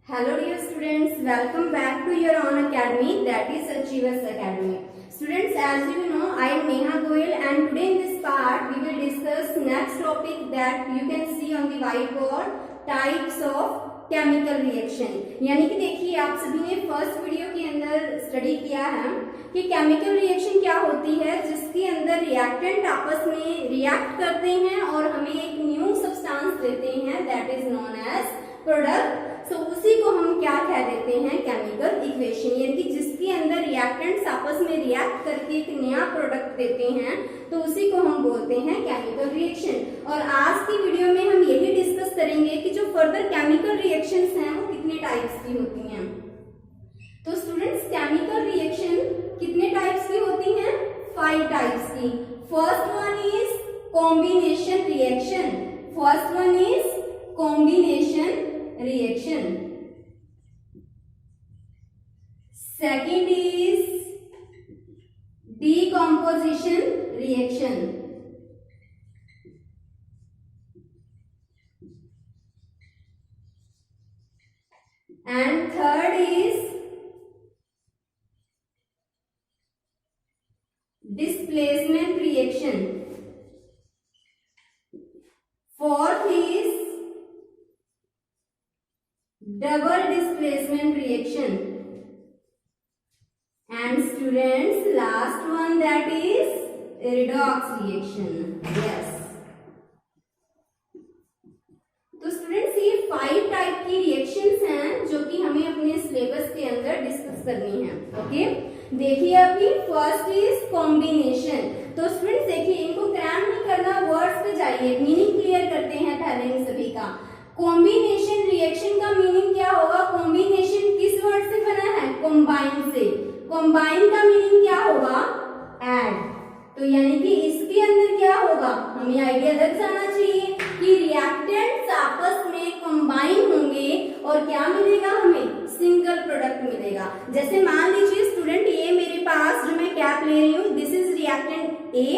Hello dear students, welcome back to your own academy, that is Achievers Academy. Students, as you know, I am Neha Goyal and today in this part we will discuss next topic that you can see on the whiteboard, types of chemical reaction. यानी कि देखिए आप सभी ने first video के अंदर study किया है कि केमिकल रिएक्शन क्या होती है, जिसके अंदर रिएक्टेंट आपस में रिएक्ट करते हैं और हमें एक न्यू सब्सटेंस देते हैं, that is known as product. So उसी को हम क्या कह देते हैं, केमिकल इक्वेशन। यानी कि जिसके अंदर रिएक्टेंट्स आपस में रिएक्ट करके एक नया प्रोडक्ट देते हैं तो उसी को हम बोलते हैं केमिकल रिएक्शन। और आज की वीडियो में हम यही डिस्कस करेंगे कि जो फर्दर केमिकल रिएक्शंस हैं वो कितने टाइप्स की होती हैं। तो स्टूडेंट्स, केमिकल रिएक्शन कितने टाइप्स की होती हैं? 5 टाइप्स की। First one is combination reaction. First one is combination reaction. Second is decomposition reaction. And third is displacement reaction. Fourth is double displacement reaction. And students, last one, that is redox reaction. Yes. तो students, ये 5 type की reactions हैं जो कि हमें अपने syllabus के अंदर डिस्कस करनी है। ओके, देखिए अभी फर्स्ट इज कॉम्बिनेशन। तो स्टूडेंट्स देखिए, इनको क्रैम नहीं करना, वर्ड्स पे जाइए, मीनिंग क्लियर करते हैं पहले इन सभी का। कॉम्बिनेशन रिएक्शन का मीनिंग क्या होगा? कॉम्बिनेशन किस वर्ड से बना है? कॉम्बाइन से। कॉम्बाइन का मीनिंग क्या होगा? ऐड। तो यानी कि इसके अंदर क्या होगा, हमें आइडिया लग जाना चाहिए कि रिएक्टेंट्स आपस में कॉम्बाइन होंगे और क्या मिलेगा हमें? सिंगल प्रोडक्ट मिलेगा। जैसे मान लीजिए स्टूडेंट, ये मेरे पास जो मैं कैप ले रही हूँ, this is reactant A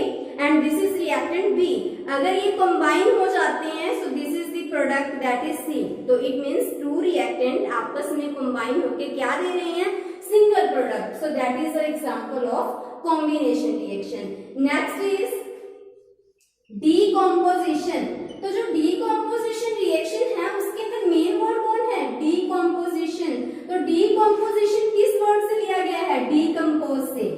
and this is reactant B. अगर ये कॉम्बाइन हो जाते हैं so this is the product that is C. तो इट मींस 2 रिएक्टेंट आपस में कॉम्बाइन होके क्या दे रहे हैं? Single product. So that is the example of combination reaction. Next is decomposition. तो जो डीकॉम्पोजिशन रिएक्शन है उसके अंदर मेन वर्ड कौन है? डीकॉम्पोजिशन। तो डीकॉम्पोजिशन किस वर्ड से लिया गया है? डीकम्पोज से।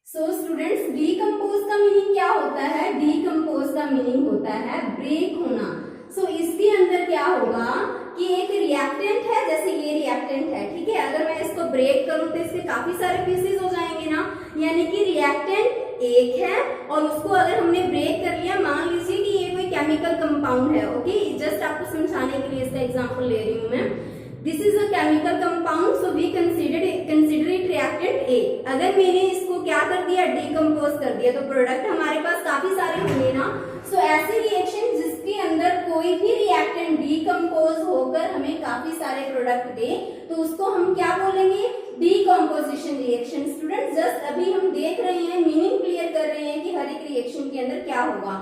सो स्टूडेंट्स, डीकम्पोज का मीनिंग क्या होता है? डीकम्पोज का मीनिंग होता है ब्रेक होना। सो इसके अंदर क्या होगा कि एक रिएक्टेंट है, जैसे ये रिएक्टेंट है, ठीक है, अगर मैं इसको ब्रेक करूं तो इसके काफी सारे पीसेस हो जाएंगे ना। यानी कि रिएक्टेंट एक है और उसको अगर हमने ब्रेक कर लिया, मान लीजिए कि ये कोई केमिकल कंपाउंड है। ओके, जस्ट आपको समझाने के लिए इसका एग्जांपल ले रही हूं मैं। This is a chemical compound, so we consider it reactant A. अगर मैंने इसको क्या कर दिया? डीकम्पोज कर दिया, तो प्रोडक्ट हमारे पास काफी सारे होंगे ना। सो ऐसे रिएक्शन जिसके अंदर कोई भी रिएक्टेंट डीकम्पोज होकर हमें काफी सारे प्रोडक्ट दे, तो उसको हम क्या बोलेंगे? Decomposition reaction. स्टूडेंट, जस्ट अभी हम देख रहे हैं, मीनिंग क्लियर कर रहे हैं कि हर एक रिएक्शन के अंदर क्या होगा।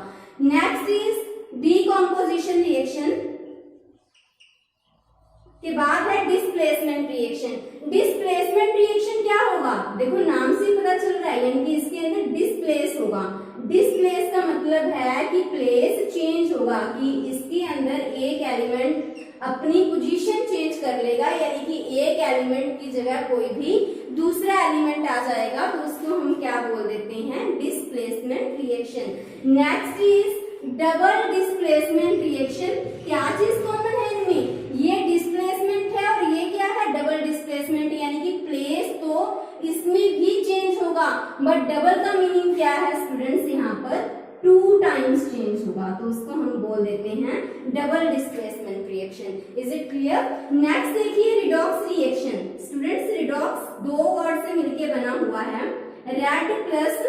नेक्स्ट इज डीकम्पोजिशन रिएक्शन के बाद है डिस्प्लेसमेंट रिएक्शन। डिस्प्लेसमेंट रिएक्शन क्या होगा? देखो नाम से पता चल रहा है, यानी कि इसके अंदर डिस्प्लेस होगा। डिस्प्लेस का मतलब है कि प्लेस चेंज होगा, कि इसके अंदर एक एलिमेंट अपनी पोजीशन चेंज कर लेगा, यानी कि एक एलिमेंट की जगह कोई भी दूसरा एलिमेंट आ जाएगा, तो उसको हम क्या बोल देते हैं? Displacement reaction. Next is double displacement reaction. क्या चीज कॉमन है इनमें? ये डिस्प्लेसमेंट है और ये क्या है? Double displacement. यानी कि प्लेस तो इसमें भी चेंज होगा, बट डबल का मीनिंग क्या है स्टूडेंट्स? यहाँ पर 2 टाइम्स चेंज होगा, तो उसको हम बोल देते हैं double displacement reaction. Is it clear? Next देखिए redox reaction. Students, redox 2 word से मिलकर बना हुआ है, रेड प्लस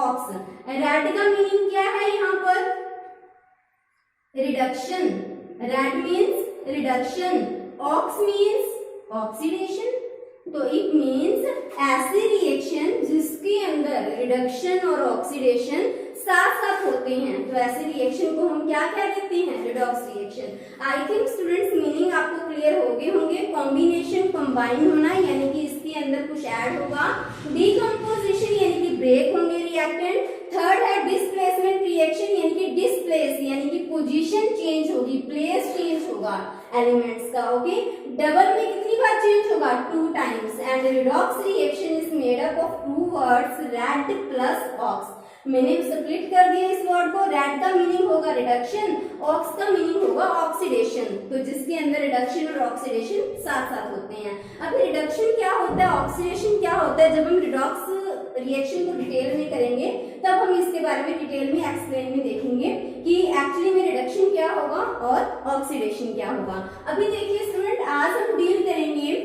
ऑक्स। रेड का मीनिंग क्या है यहाँ पर? Reduction. Red means reduction, ox means oxidation. तो इट मीन्स ऐसे रिएक्शन जिसके अंदर रिडक्शन और ऑक्सीडेशन साथ साथ होते हैं, तो ऐसे रिएक्शन को हम क्या कहते हैं, redox reaction. I think students meaning आपको क्लियर हो गए होंगे। कॉम्बिनेशन कंबाइन होना यानी कि इसके अंदर कुछ ऐड होगा, डीकंपोजिशन यानी कि ब्रेक होंगे रिएक्टेंट, थर्ड है डिस्प्लेसमेंट रिएक्शन यानी कि डिस्प्लेस यानी कि पोजीशन चेंज होगी, प्लेस चेंज होगा एलिमेंट्स का, ओके। डबल में कितनी बार चेंज होगा, 2 times. And redox reaction is made up of 2 words red plus ox. मैंने स्प्लिट कर दिया इस वर्ड को, रेड का मीनिंग होगा रिडक्शन, ऑक्स का मीनिंग होगा ऑक्सीडेशन, तो जिसके अंदर रिडक्शन और ऑक्सीडेशन साथ साथ होते हैं। अब रिडक्शन क्या होता है, ऑक्सीडेशन क्या होता है, जब हम रिडॉक्स रिएक्शन को डिटेल में करेंगे तब हम इसके बारे में डिटेल में एक्सप्लेन में देखेंगे कि एक्चुअली में रिडक्शन क्या होगा और ऑक्सीडेशन क्या होगा। अभी देखिए स्टूडेंट, आज हम डील करेंगे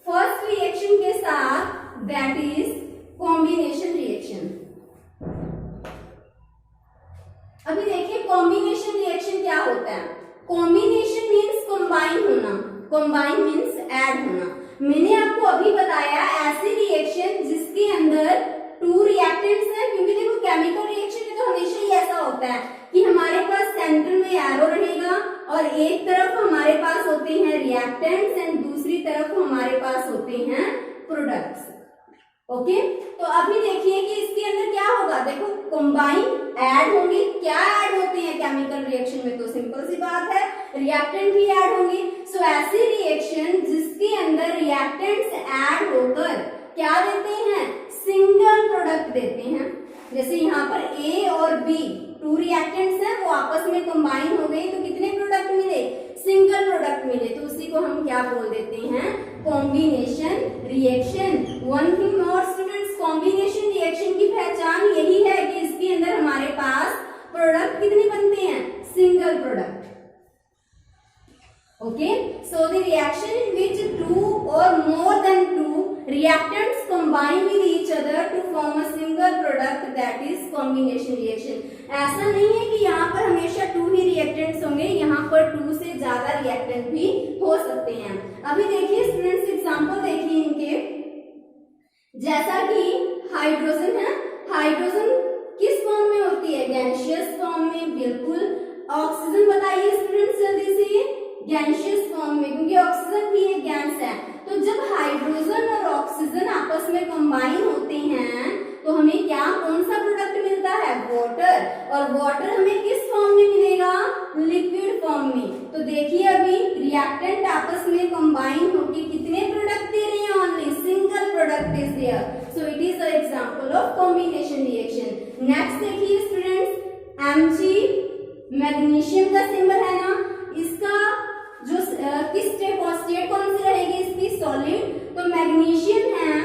फर्स्ट रिएक्शन के साथ, दैट इज कॉम्बिनेशन रिएक्शन। अभी देखिए कॉम्बिनेशन रिएक्शन क्या होता है। कॉम्बिनेशन मीन्स कंबाइन होना, कंबाइन मीन्स ऐड होना। मैंने आपको अभी बताया ऐसी रिएक्शन जिसके अंदर 2 रिएक्टेंट्स हैं, क्योंकि देखो केमिकल रिएक्शन में तो हमेशा ही ऐसा होता है कि हमारे पास सेंटर में एरो रहेगा और एक तरफ हमारे पास होते हैं रिएक्टेंट्स एंड दूसरी तरफ हमारे पास होते हैं प्रोडक्ट्स, ओके। तो अभी देखिए कि इसके अंदर क्या होगा, देखो कंबाइन ऐड होंगे। क्या ऐड होते हैं केमिकल रिएक्शन में, तो सिंपल सी बात है रिएक्टेंट भी ऐड होंगे। सो ऐसी रिएक्शन जिसके अंदर रिएक्टेंट्स ऐड होकर क्या देते हैं, सिंगल प्रोडक्ट देते हैं। जैसे यहाँ पर ए और बी 2 रिएक्टेंट्स हैं, वो आपस में कंबाइन हो गए तो कितने प्रोडक्ट मिले, सिंगल प्रोडक्ट मिले, तो उसी को हम क्या बोल देते हैं, कॉम्बिनेशन रिएक्शन। वन थिंग और स्टूडेंट्स, कॉम्बिनेशन रिएक्शन की पहचान यही है कि इसके अंदर हमारे पास प्रोडक्ट कितने बनते हैं, single product, okay. So the reaction in which 2 or more than 2 reactants combine with each other to form a single product, that is combination reaction। ऐसा नहीं है कि यहाँ पर हमेशा 2 ही रिएक्टेंट्स होंगे, यहाँ पर 2 से ज्यादा रिएक्टेंट भी हो सकते हैं। अभी देखिए स्टूडेंट्स एग्जांपल देखिए इनके, जैसा कि हाइड्रोजन है, हाइड्रोजन किस फॉर्म में होती है, गैसियस फॉर्म में, बिल्कुल। ऑक्सीजन बताइए स्टूडेंट्स जल्दी से, गैसियस फॉर्म में, क्योंकि ऑक्सीजन भी एक गैस है। तो जब हाइड्रोजन और ऑक्सीजन आपस में कंबाइन होते हैं तो हमें क्या, कौन सा प्रोडक्ट मिलता है, वाटर। और वाटर हमें किस फॉर्म में मिलेगा, लिक्विड फॉर्म में। तो देखिए अभी रिएक्टेंट आपस में कंबाइन होकर कितने प्रोडक्ट दे रहे हैं, only single product is there. So it is a example of combination reaction. Next देखिए स्टूडेंट्स, Mg मैग्नीशियम का सिंबल है ना, इसका जो किस स्टेट कौन सी रहेगी इसकी, सॉलिड। तो मैग्नीशियम है,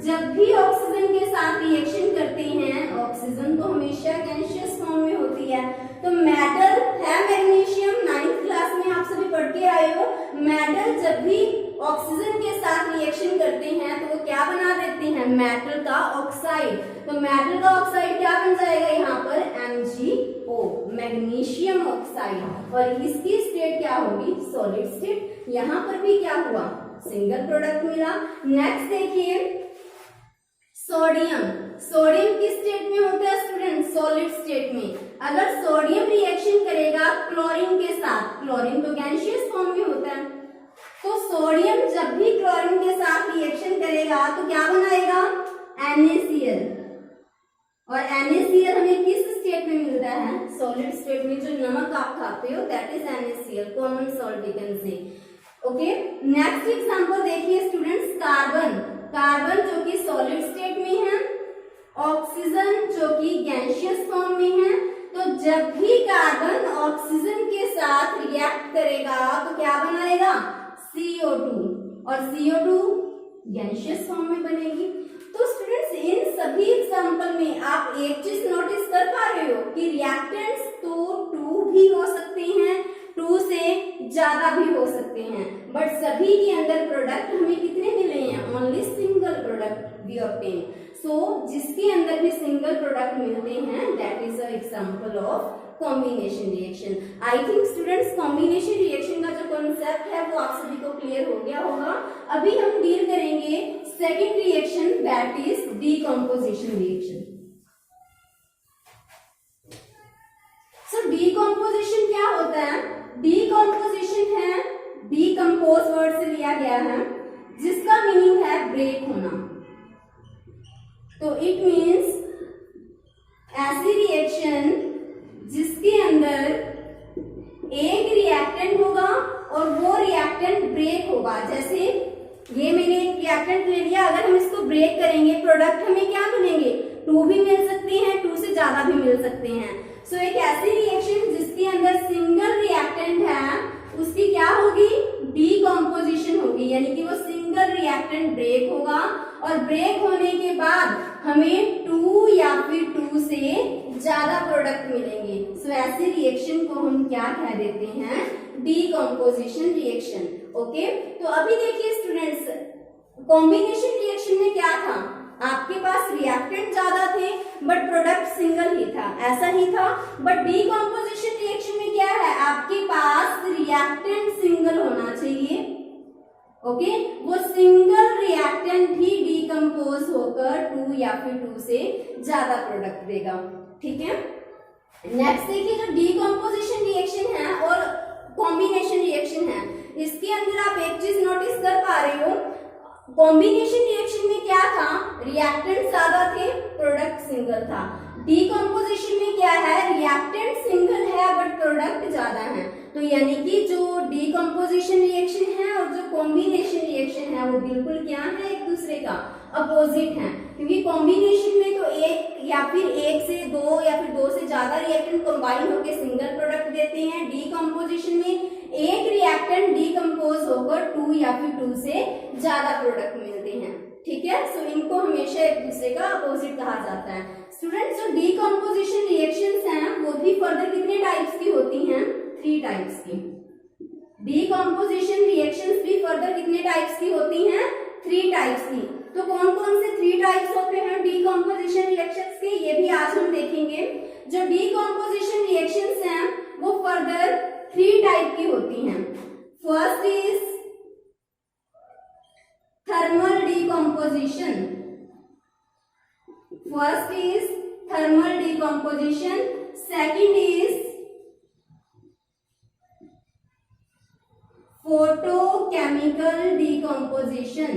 जब भी ऑक्सीजन के साथ रिएक्शन करते हैं, ऑक्सीजन तो हमेशा गैसियस फॉर्म में होती है, तो मेटल है मैग्नीशियम, 9th क्लास में आप सभी पढ़ के आए हो। मेटल जब भी ऑक्सीजन के साथ रिएक्शन करते हैं तो वो क्या बना देते हैं, मेटल का ऑक्साइड। तो मेटल का ऑक्साइड क्या बन जाएगा यहाँ पर, MgO, मैग्नीशियम ऑक्साइड, और इसकी स्टेट क्या होगी, सॉलिड स्टेट। यहाँ पर भी क्या हुआ, सिंगल प्रोडक्ट मिला। नेक्स्ट देखिए सोडियम, सोडियम किस स्टेट में होता है स्टूडेंट, सॉलिड स्टेट में। अगर सोडियम रिएक्शन करेगा क्लोरीन के साथ, क्लोरीन तो गैसियस फॉर्म में होता है, तो सोडियम जब भी क्लोरीन के साथ रिएक्शन करेगा तो क्या बनाएगा, NaCl। और NaCl हमें किस स्टेट में मिलता है, सॉलिड स्टेट में। जो नमक आप खाते हो that is NaCl, common salt we can say, okay. Next example देखिए स्टूडेंट्स, कार्बन, कार्बन जो कि सॉलिड स्टेट में है, ऑक्सीजन जो कि गैसियस फॉर्म में है। तो जब भी कार्बन ऑक्सीजन के साथ रिएक्ट करेगा तो क्या बनाएगा, CO2, और CO2 गैसियस फॉर्म में बनेगी। तो स्टूडेंट्स इन सभी एग्जांपल में आप एक चीज नोटिस कर पा रहे हो कि रिएक्टेंट्स तो 2 भी हो सकते हैं, 2 से ज्यादा भी हो सकते हैं, बट सभी के अंदर प्रोडक्ट हमें कितने मिले हैं, only single product we obtain. So जिसके अंदर भी सिंगल प्रोडक्ट मिलते हैं that is a example of combination reaction. I think students combination reaction का जो कॉन्सेप्ट है वो आप सभी को क्लियर हो गया होगा। अभी हम डील करेंगे second reaction that is decomposition reaction. Decomposition क्या होता है? डीकम्पोजिशन है, डीकम्पोज वर्ड से लिया गया है, जिसका मीनिंग है ब्रेक होना। तो इट मीन्स ऐसी रिएक्शन जिसके अंदर एक रिएक्टेंट होगा और वो रिएक्टेंट ब्रेक होगा। जैसे ये मैंने एक रिएक्टेंट ले लिया, अगर हम इसको ब्रेक करेंगे प्रोडक्ट हमें क्या मिलेंगे? 2 भी मिल सकते हैं, 2 से ज्यादा भी मिल सकते हैं। सो एक ऐसी रिएक्शन जिसके अंदर सिंगल रिएक्टेंट है, उसकी क्या होगी? डीकम्पोजिशन होगी, यानी कि वो सिंगल रिएक्टेंट ब्रेक होगा और ब्रेक होने के बाद हमें 2 या फिर 2 से ज्यादा प्रोडक्ट मिलेंगे। सो ऐसी रिएक्शन को हम क्या कह देते हैं? Decomposition reaction. ओके, तो अभी देखिए स्टूडेंट्स, कॉम्बिनेशन रिएक्शन में क्या था? आपके पास रिएक्टेंट ज्यादा थे बट प्रोडक्ट सिंगल ही था, ऐसा ही था। बट डीकम्पोजिशन रिएक्शन में क्या है? आपके पास रिएक्टेंट सिंगल होना चाहिए। ओके, वो सिंगल रिएक्टेंट ही डीकम्पोज होकर 2 या फिर 2 से ज्यादा प्रोडक्ट देगा। ठीक है, नेक्स्ट देखिए, जो डीकम्पोजिशन रिएक्शन है और कॉम्बिनेशन रिएक्शन है, इसके अंदर आप एक चीज नोटिस कर पा रहे हो, कॉम्बिनेशन रिएक्शन में क्या था? रिएक्टेंट ज्यादा थे, प्रोडक्ट सिंगल था। डीकम्पोजिशन में क्या है? रिएक्टेंट सिंगल है बट प्रोडक्ट ज्यादा है। तो यानी कि जो डीकम्पोजिशन रिएक्शन है और जो कॉम्बिनेशन रिएक्शन है वो बिल्कुल क्या है? एक दूसरे का अपोजिट है, क्योंकि कॉम्बिनेशन में तो एक या फिर 1 से 2 या फिर 2 से ज्यादा रिएक्टेंट कंबाइन होकर सिंगल प्रोडक्ट देते हैं। डीकम्पोजिशन में एक रिएक्टेंट डीकम्पोज होकर 2 या फिर 2 से ज्यादा प्रोडक्ट मिलते हैं। ठीक है, सो इनको हमेशा एक दूसरे का अपोजिट कहा जाता है। स्टूडेंट्स, जो डीकम्पोजिशन रिएक्शंस हैं वो भी फर्दर कितने टाइप्स की होती हैं? 3 टाइप्स की। डीकम्पोजिशन रिएक्शंस भी फर्दर कितने टाइप्स की होती हैं? 3 टाइप्स की। तो कौन कौन से 3 टाइप्स होते हैं डीकम्पोजिशन रिएक्शंस के, ये भी आज हम देखेंगे। जो डीकम्पोजिशन रिएक्शंस हैं वो फर्दर 3 टाइप की होती हैं। First is thermal decomposition. First is thermal decomposition, second is photochemical decomposition,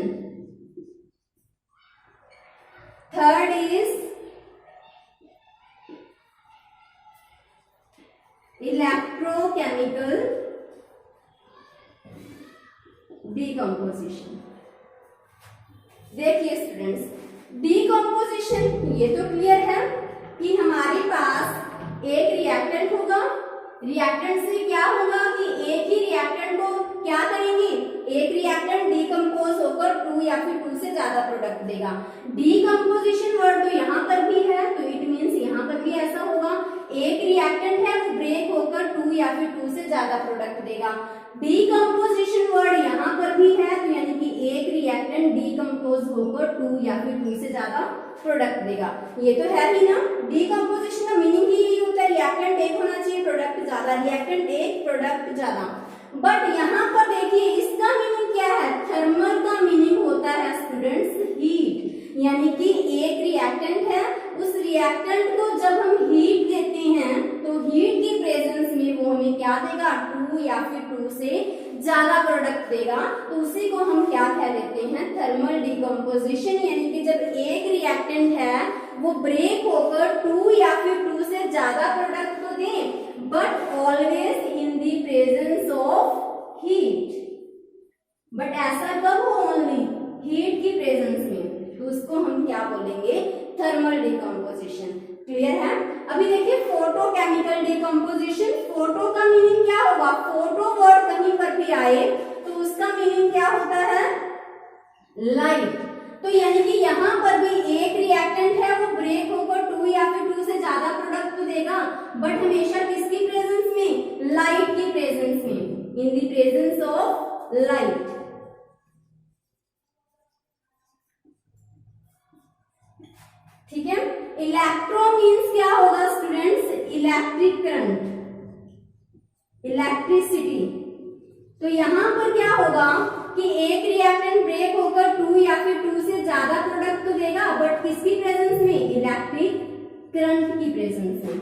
third is electrochemical decomposition. देखिए स्टूडेंट्स, डीकम्पोजिशन ये तो क्लियर है कि हमारे पास एक रिएक्टेंट होगा, रिएक्टेंट से क्या होगा कि एक ही रिएक्टेंट को क्या करेंगे? एक रिएक्टेंट डीकम्पोज होकर 2 या फिर 2 से ज्यादा प्रोडक्ट देगा। डीकम्पोजिशन वर्ड तो यहाँ पर भी है, तो इट मीन्स यहाँ पर भी ऐसा होगा, एक रिएक्टेंट है वो ब्रेक होकर 2 या फिर 2 से ज्यादा प्रोडक्ट देगा। डीकम्पोजिशन वर्ड यहाँ पर भी है, तो यानी कि एक रिएक्टेंट डीकम्पोज होकर 2 या फिर 2 से ज्यादा प्रोडक्ट देगा। ये तो है ही ना, डीकम्पोजिशन का मीनिंग ही यही होता है, रिएक्टेंट एक होना चाहिए, प्रोडक्ट ज्यादा, रिएक्टेंट एक, प्रोडक्ट ज्यादा। बट यहाँ पर देखिए इसका मीनिंग क्या है? थर्मल का मीनिंग होता है स्टूडेंट्स हीट, यानी कि एक रिएक्टेंट है, उस रिएक्टेंट को जब हम हीट देते हैं तो हीट की प्रेजेंस में वो हमें क्या देगा? 2 या फिर 2 से ज्यादा प्रोडक्ट देगा। तो उसी को हम क्या कह देते हैं? थर्मल डीकम्पोजिशन, यानी कि जब एक रिएक्टेंट है वो ब्रेक होकर 2 या फिर 2 से ज्यादा प्रोडक्ट तो दे, but always in the presence of heat. But ऐसा कब हो? ओनली हीट की प्रेजेंस में, तो उसको हम क्या बोलेंगे? Thermal decomposition. क्लियर है? अभी देखिए फोटोकेमिकल डीकम्पोजिशन। फोटो का मीनिंग क्या होगा? फोटो वर्ड कहीं पर भी आए तो उसका मीनिंग क्या होता है? लाइट। तो यानी कि यहाँ पर भी एक रिएक्टेंट है वो ब्रेक होकर 2 या फिर 2 से ज्यादा प्रोडक्ट तो देगा, बट हमेशा किसकी प्रेजेंस में? लाइट की प्रेजेंस में, in the presence of light. ठीक है, इलेक्ट्रो मीन्स क्या होगा स्टूडेंट्स? Electric current, electricity. तो यहाँ पर क्या होगा कि एक रिएक्टेंट ब्रेक होकर 2 या फिर 2 से ज्यादा प्रोडक्ट तो देगा, बट किसकी प्रेजेंस में? इलेक्ट्रिक करंट की प्रेजेंस में।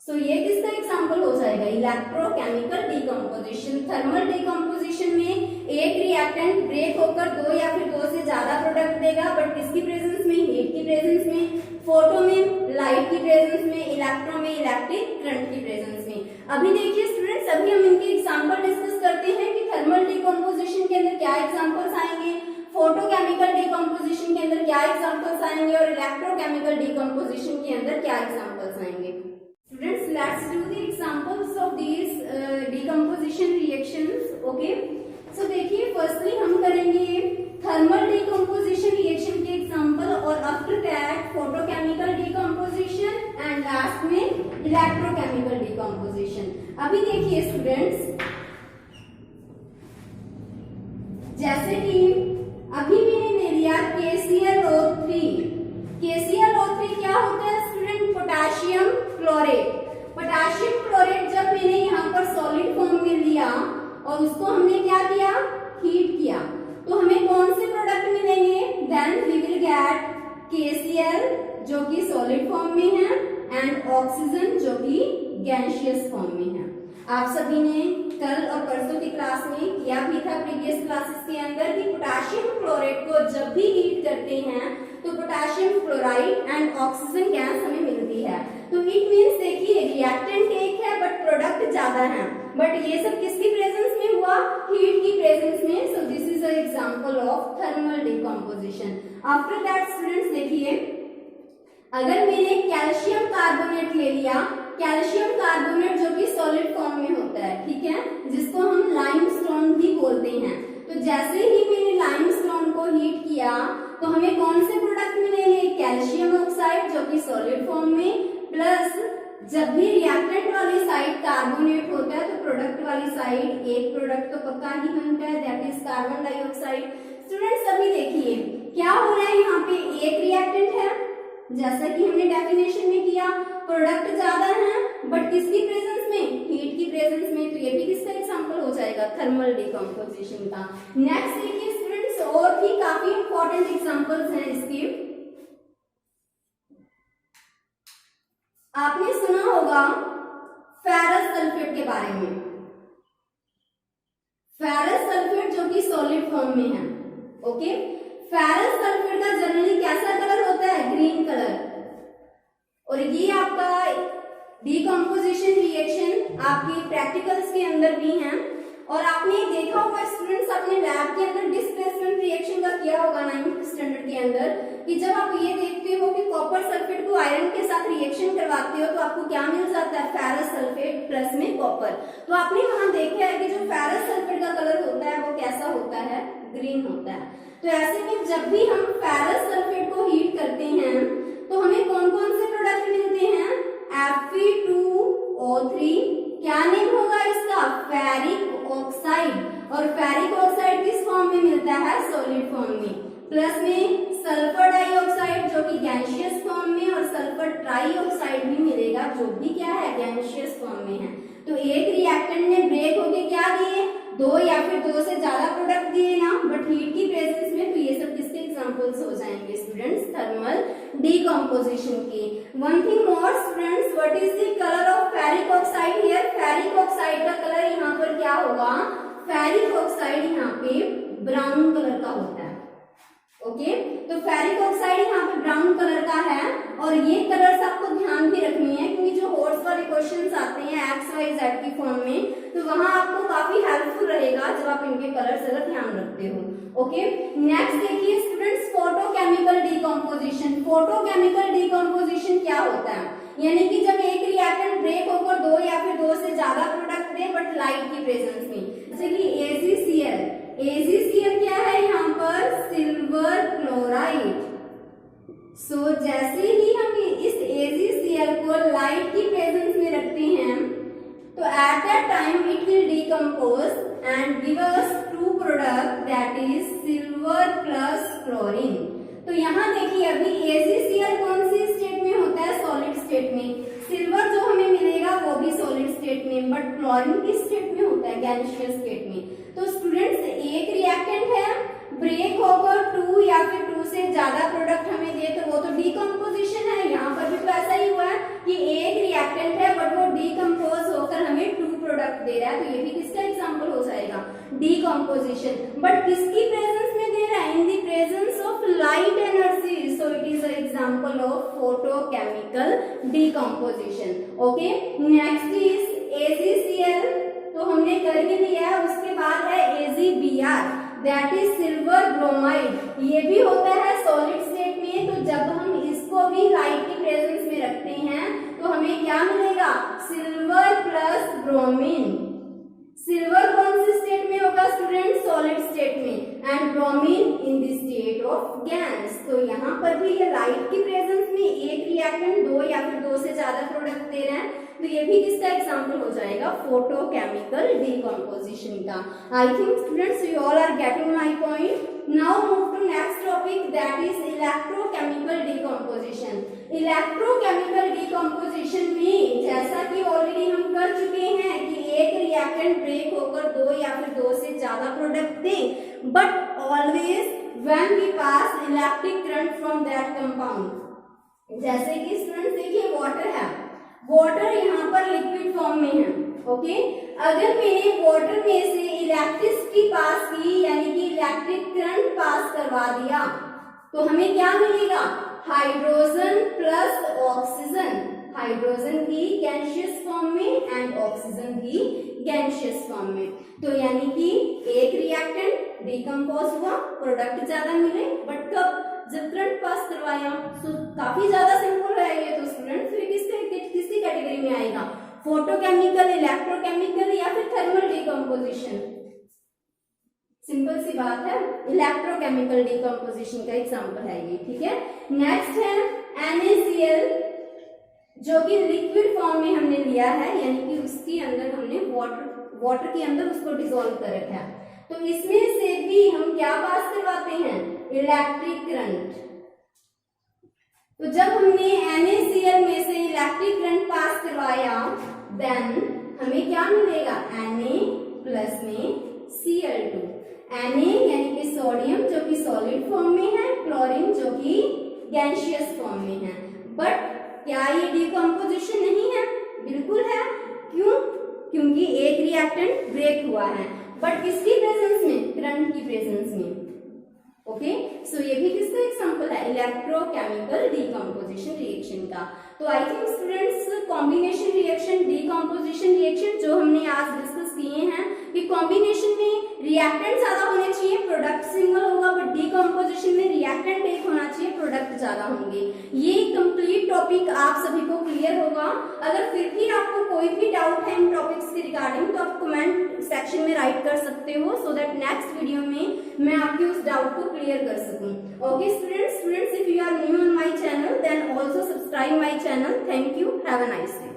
सो ये किसका एग्जाम्पल हो जाएगा, इलेक्ट्रोकेमिकल डिकम्पोजिशन। थर्मल डिकम्पोजिशन में एक रिएक्टेंट ब्रेक होकर दो या फिर दो से ज्यादा प्रोडक्ट देगा, बट किसकी प्रेजेंस में, हीट की प्रेजेंस में, फोटो में लाइट की प्रेजेंस में, इलेक्ट्रो में इलेक्ट्रिक करंट की प्रेजेंस में। अभी देखिए स्टूडेंट्स, अभी हम इनके एग्जाम्पल डिस्कस करते हैं कि थर्मल डिकम्पोजिशन के अंदर क्या एग्जाम्पल्स आएंगे, फोटोकेमिकल डिकम्पोजिशन के अंदर क्या एग्जाम्पल्स आएंगे और इलेक्ट्रोकेमिकल डिकम्पोजिशन के अंदर क्या एग्जाम्पल्स आएंगे। Students, let's do the examples of these decomposition reactions. Okay. So देखिए, firstly हम करेंगे thermal decomposition reaction के example और after that photochemical decomposition and last में electrochemical decomposition. अभी देखिए students, जैसे कि अभी मैंने ले लिया KClO3। KClO3 क्या होता है student, potassium chlorate. Potassium chlorate जब मैंने यहाँ पर सॉलिड फॉर्म में लिया और उसको हमने क्या किया, हीट किया, तो हमें कौन से प्रोडक्ट मिलेंगे, then we will get KCl जो कि सॉलिड फॉर्म में है एंड ऑक्सीजन जो कि गैसियस फॉर्म में है। आप सभी ने कल और परसों की क्लास में किया भी था प्रीवियस क्लासेस के अंदर कि पोटेशियम क्लोरेट को जब भी हीट करते हैं तो potassium chloride and oxygen gas हमें मिलती है। तो इट मींस देखिए रिएक्टेंट एक है बट प्रोडक्ट ज्यादा है, बट ये सब किसकी प्रेजेंस में हुआ, हीट की प्रेजेंस में। सो this is a example of thermal decomposition. After that students देखिए, अगर मैंने कैल्शियम कार्बोनेट ले लिया, कैल्शियम कार्बोनेट जो कि सॉलिड फॉर्म में होता है, ठीक है, जिसको हम लाइमस्टोन भी बोलते हैं, तो जैसे ही मैंने लाइमस्टोन को हीट किया तो हमें कौन से प्रोडक्ट मिलेंगे, कैल्शियम ऑक्साइड जो कि सॉलिड फॉर्म में, प्लस जब भी रिएक्टेंट वाली साइड कार्बोनेट होता है तो प्रोडक्ट वाली साइड एक प्रोडक्ट तो पक्का ही बनता है, that is carbon dioxide. Students अभी देखिए क्या हो रहा है, यहाँ पे एक रिएक्टेंट है, जैसा कि हमने डेफिनेशन में किया, प्रोडक्ट ज्यादा है बट किसकी प्रेजेंस में, हीट की प्रेजेंस में, तो ये भी किसका एग्जांपल हो जाएगा, थर्मल डिकम्पोजिशन का। नेक्स्ट देखिए स्टूडेंट्स, और भी काफी इंपॉर्टेंट एग्जांपल्स हैं इसके। आपने सुना होगा फेरस सल्फेट के बारे में, फेरस सल्फेट जो कि सॉलिड फॉर्म में है। ओके, फेरस सल्फेट का जनरली कैसा कलर होता है, ग्रीन कलर, और ये आपका डिकम्पोजिशन रिएक्शन आपकी प्रैक्टिकल्स के अंदर भी हैं। और आपने देखा होगा स्टूडेंट्स, अपने लैब के अंदर डिस्प्लेसमेंट रिएक्शन का किया होगा 9th स्टैंडर्ड के अंदर, कि जब आप ये देखते हो कि कॉपर सल्फेट को आयरन के साथ रिएक्शन करवाते हो तो आपको क्या मिल जाता है, फेरस सल्फेट प्लस में कॉपर। तो आपने वहां देखा है कि जो फेरस सल्फेट का कलर होता है वो कैसा होता है, ग्रीन होता है। तो ऐसे में जब भी हम फेरस सल्फेट को हीट करते हैं तो हमें कौन कौन से प्रोडक्ट मिलते हैं, Fe2O3, क्या नेम होगा इसका, फेरिक ऑक्साइड, और फेरिक ऑक्साइड किस फॉर्म में मिलता है, सॉलिड फॉर्म में, प्लस में सल्फर डाइऑक्साइड जो कि गैसियस फॉर्म में, और सल्फर ट्राइऑक्साइड भी मिलेगा जो भी क्या है, गैसियस फॉर्म में है। तो एक रिएक्टेंट ने ब्रेक होके क्या दिए, दो या फिर दो से ज्यादा प्रोडक्ट दिए ना, बट हीट की प्रेजेंस में, तो ये सब किसके एग्जांपल्स हो जाएंगे स्टूडेंट्स, थर्मल डिकम्पोजिशन के। One thing more students, what is the colour of ferric oxide here, ferric oxide का कलर यहाँ पर क्या होगा, फेरिक ऑक्साइड यहाँ पे ब्राउन कलर का होता है। ओके, तो फेरिक ऑक्साइड यहाँ पे ब्राउन कलर का है, और ये कलर्स आपको ध्यान भी रखनी है क्योंकि जो होर्स वाले क्वेश्चंस आते हैं एक्स वाई जेड की फॉर्म में, तो वहां आपको काफी हेल्पफुल रहेगा जब आप इनके कलर्स अगर ध्यान रखते हो। ओके, नेक्स्ट देखिए students, photochemical decomposition. Photochemical decomposition क्या होता है, यानी कि जब एक रिएक्टेंट ब्रेक होकर दो या फिर दो से ज्यादा प्रोडक्ट दे बट लाइट की प्रेजेंस में, जैसे कि AgCl, AgCl क्या है यहाँ पर, सिल्वर क्लोराइड। सो जैसे ही हम इस AgCl को लाइट की प्रेजेंस में रखते हैं तो at that time it will decompose and give us two product, that is silver plus chlorine. तो यहाँ देखिए अभी AgCl कौन सी स्टेट में होता है, सॉलिड स्टेट में, सिल्वर जो हमें मिलेगा वो भी सॉलिड स्टेट में, बट क्लोरीन किस स्टेट में होता है, गैसियस स्टेट में। तो स्टूडेंट्स एक रिएक्टेंट है, ब्रेक होकर 2 या फिर 2 से ज्यादा प्रोडक्ट हमें दे तो वो तो डीकम्पोजिशन है। यहाँ पर भी तो ऐसा ही हुआ है कि एक रिएक्टेंट है बट वो डीकम्पोज होकर हमें 2 प्रोडक्ट दे रहा है, तो ये भी किसका एग्जांपल हो जाएगा, डीकम्पोजिशन। बट किसकी प्रेजेंस में दे रहा है, in the presence of light energy, so it is an example of photochemical decomposition. Okay, next is AgCl, तो हमने कर ही लिया है। उसके बाद है AgBr, that is silver bromide. ये भी होता है सॉलिड स्टेट में, तो जब हम इसको भी लाइट की प्रेजेंस में रखते हैं तो हमें क्या मिलेगा, सिल्वर प्लस ब्रोमीन। सिल्वर कौन से स्टेट में होगा स्टूडेंट, सॉलिड स्टेट में, and bromine in the state of gas. तो यहाँ पर भी ये लाइट की प्रेजेंस में एक रिएक्टेंट 2 या फिर 2 से ज्यादा प्रोडक्ट दे रहे हैं, तो ये भी किसका एग्जांपल हो जाएगा, फोटोकेमिकल डीकम्पोजिशन का। I think students you all are getting my point. Now move to next topic, that is electrochemical decomposition. Electrochemical decomposition में जैसा कि ऑलरेडी हम कर चुके हैं कि एक रिएक्टेंट ब्रेक होकर 2 या फिर 2 से ज्यादा प्रोडक्ट दे, but always when we pass electric current from that compound. जैसे कि स्टूडेंट्स देखिए वाटर है, वाटर यहाँ पर लिक्विड फॉर्म में है। ओके, अगर मैंने वाटर में से इलेक्ट्रिसिटी पास की यानी कि इलेक्ट्रिक करंट पास करवा दिया तो हमें क्या मिलेगा, हाइड्रोजन प्लस ऑक्सीजन। हाइड्रोजन भी गैसियस फॉर्म में एंड ऑक्सीजन भी गैसियस फॉर्म में। तो यानी कि एक रिएक्टेंट डिकम्पोज हुआ, प्रोडक्ट ज्यादा मिले, बट कब, जब करंट पास करवाया। तो काफी ज्यादा सिंपल है ये तो स्टूडेंट। फिर किसकी कैटेगरी में आएगा, फोटोकेमिकल, इलेक्ट्रोकेमिकल या फिर थर्मल डीकम्पोजिशन। सिंपल सी बात है, इलेक्ट्रोकेमिकल डीकम्पोजिशन का एग्जांपल है ये, ठीक है। नेक्स्ट है NaCl, जो कि लिक्विड फॉर्म में हमने लिया है, यानी कि उसके अंदर हमने वाटर के अंदर उसको डिसॉल्व कर रखा है। तो इसमें से भी हम क्या पास करवाते हैं, इलेक्ट्रिक करंट। तो जब हमने NaCl में से इलेक्ट्रिक करंट पास करवाया देन हमें क्या मिलेगा, Na प्लस में Cl2। Na यानी कि सोडियम जो कि सॉलिड फॉर्म में है, क्लोरीन जो कि गैसियस फॉर्म में है। बट क्या ये डीकम्पोजिशन नहीं है, बिल्कुल है। क्यों, क्योंकि एक रिएक्टेंट ब्रेक हुआ है, बट किसकी प्रेजेंस में, करंट की प्रेजेंस में। ओके, सो ये भी किसका एग्जांपल है, इलेक्ट्रोकेमिकल डीकम्पोजिशन रिएक्शन का। तो आई think students combination reaction, decomposition reaction जो हमने आज डिस्कस किए हैं कि कॉम्बिनेशन में रिएक्टेंट ज्यादा होने चाहिए, प्रोडक्ट सिंगल होगा, बट डीकम्पोजिशन में रिएक्टेंट एक होना चाहिए, प्रोडक्ट ज्यादा होंगे। ये कंप्लीट टॉपिक आप सभी को क्लियर होगा। अगर फिर भी आपको कोई भी डाउट है इन टॉपिक्स के रिगार्डिंग तो आप कमेंट सेक्शन में राइट कर सकते हो, सो दैट नेक्स्ट वीडियो में मैं आपके उस डाउट को क्लियर कर सकूं। Okay students, if you are new on my channel then also subscribe my channel. Thank you. Have a nice day.